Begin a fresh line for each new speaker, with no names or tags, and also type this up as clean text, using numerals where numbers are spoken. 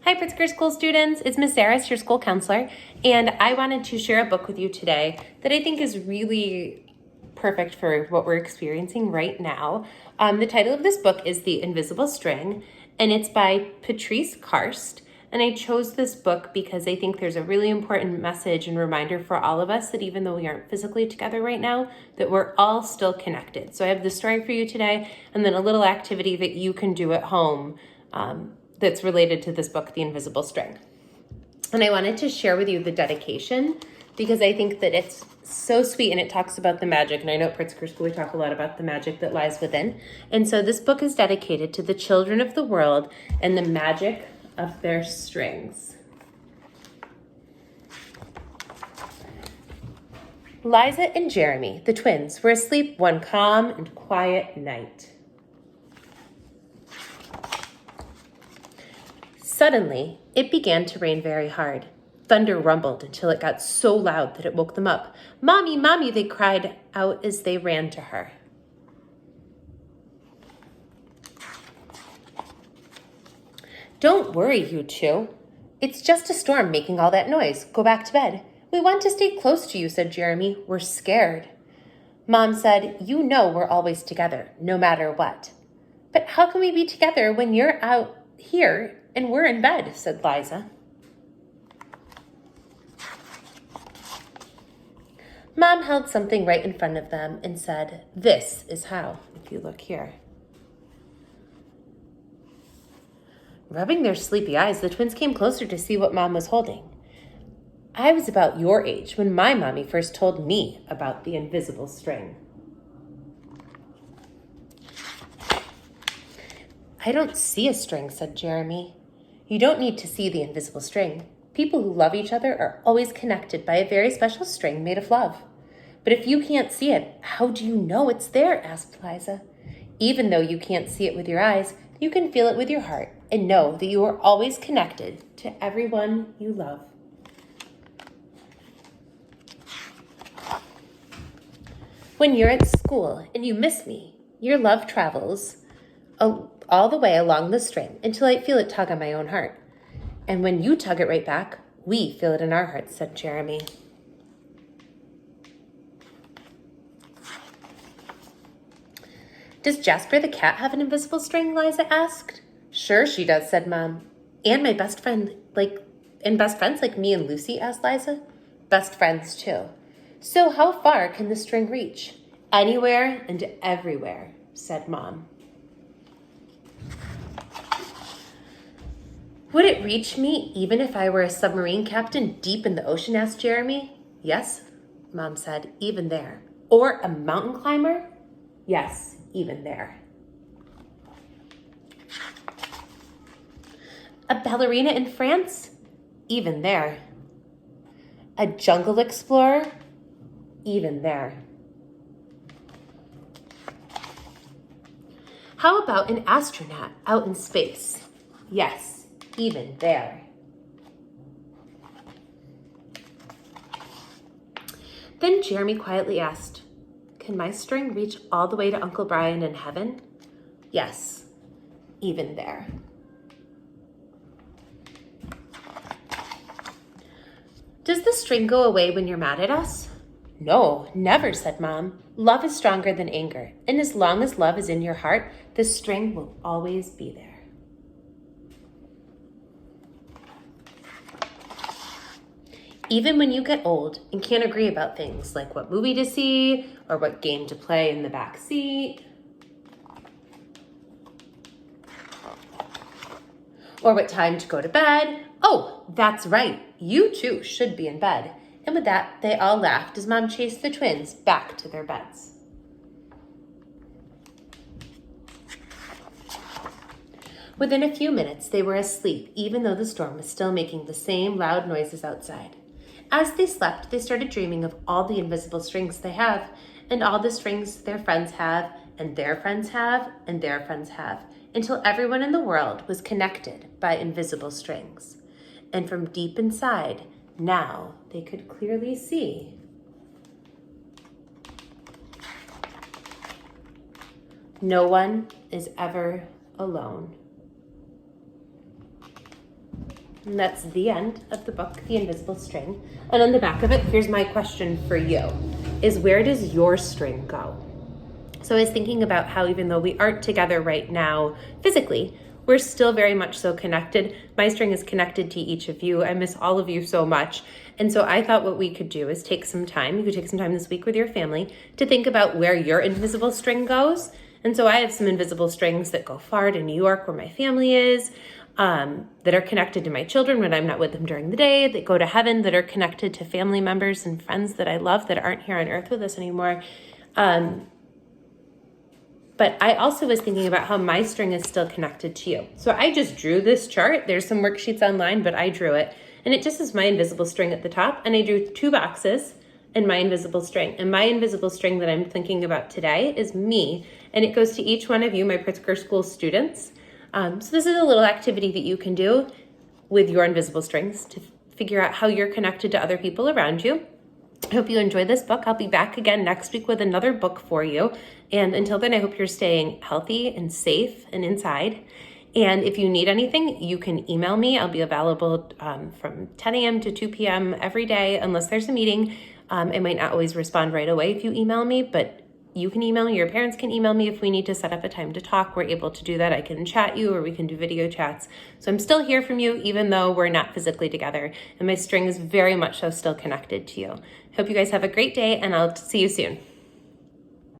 Hi, Pritzker School students. It's Miss Saris, your school counselor, and I wanted to share a book with you today that I think is really perfect for what we're experiencing right now. The title of this book is The Invisible String, and it's by Patrice Karst. And I chose this book because I think there's a really important message and reminder for all of us that even though we aren't physically together right now, that we're all still connected. So I have the story for you today, and then a little activity that you can do at home that's related to this book, The Invisible String. And I wanted to share with you the dedication because I think that it's so sweet and it talks about the magic. And I know at Pritzker School we talk a lot about the magic that lies within. And so this book is dedicated to the children of the world and the magic of their strings. Liza and Jeremy, the twins, were asleep one calm and quiet night. Suddenly, it began to rain very hard. Thunder rumbled until it got so loud that it woke them up. "Mommy, Mommy," they cried out as they ran to her. "Don't worry, you two. It's just a storm making all that noise. Go back to bed." "We want to stay close to you," said Jeremy. "We're scared." Mom said, "You know we're always together, no matter what." "But how can we be together when you're out here and we're in bed?" said Liza. Mom held something right in front of them and said, "This is how," if you look here. Rubbing their sleepy eyes, the twins came closer to see what Mom was holding. "I was about your age when my mommy first told me about the invisible string." "I don't see a string," said Jeremy. "You don't need to see the invisible string. People who love each other are always connected by a very special string made of love." "But if you can't see it, how do you know it's there?" asked Liza. "Even though you can't see it with your eyes, you can feel it with your heart and know that you are always connected to everyone you love." When you're at school and you miss me, your love travels all the way along the string until I feel it tug on my own heart. And when you tug it right back, we feel it in our hearts, said Jeremy. "Does Jasper the cat have an invisible string?" Liza asked. "Sure she does," said Mom. "And my best friends like me and Lucy?" asked Liza. "Best friends too." "So how far can the string reach?" "Anywhere and everywhere," said Mom. "Would it reach me even if I were a submarine captain deep in the ocean?" asked Jeremy. "Yes," Mom said, "even there." "Or a mountain climber?" "Yes, even there." "A ballerina in France?" "Even there." "A jungle explorer?" "Even there." "How about an astronaut out in space?" "Yes, even there." Then Jeremy quietly asked, "Can my string reach all the way to Uncle Brian in heaven?" "Yes, even there." "Does the string go away when you're mad at us?" "No, never," said Mom. "Love is stronger than anger, and as long as love is in your heart, the string will always be there." Even when you get old and can't agree about things like what movie to see or what game to play in the back seat or what time to go to bed, "Oh, that's right, you too should be in bed." And with that, they all laughed as Mom chased the twins back to their beds. Within a few minutes, they were asleep, even though the storm was still making the same loud noises outside. As they slept, they started dreaming of all the invisible strings they have, and all the strings their friends have, and their friends have, and their friends have, until everyone in the world was connected by invisible strings. And from deep inside, now they could clearly see. No one is ever alone. And that's the end of the book, The Invisible String. And on the back of it, here's my question for you, is where does your string go? So I was thinking about how even though we aren't together right now physically, we're still very much so connected. My string is connected to each of you. I miss all of you so much. And so I thought what we could do is take some time, you could take some time this week with your family to think about where your invisible string goes. And so I have some invisible strings that go far to New York where my family is, that are connected to my children when I'm not with them during the day, that go to heaven, that are connected to family members and friends that I love that aren't here on earth with us anymore. But I also was thinking about how my string is still connected to you. So I just drew this chart. There's some worksheets online, but I drew it. And it just is my invisible string at the top. And I drew 2 boxes and my invisible string. And my invisible string that I'm thinking about today is me. And it goes to each one of you, my Pritzker School students. So this is a little activity that you can do with your invisible strings to figure out how you're connected to other people around you. I hope you enjoyed this book. I'll be back again next week with another book for you. And until then, I hope you're staying healthy and safe and inside. And if you need anything, you can email me. I'll be available from 10 a.m. to 2 p.m. every day, unless there's a meeting. I might not always respond right away if you email me, but you can email me, your parents can email me if we need to set up a time to talk. We're able to do that. I can chat you or we can do video chats. So I'm still here from you, even though we're not physically together. And my string is very much so still connected to you. Hope you guys have a great day and I'll see you soon.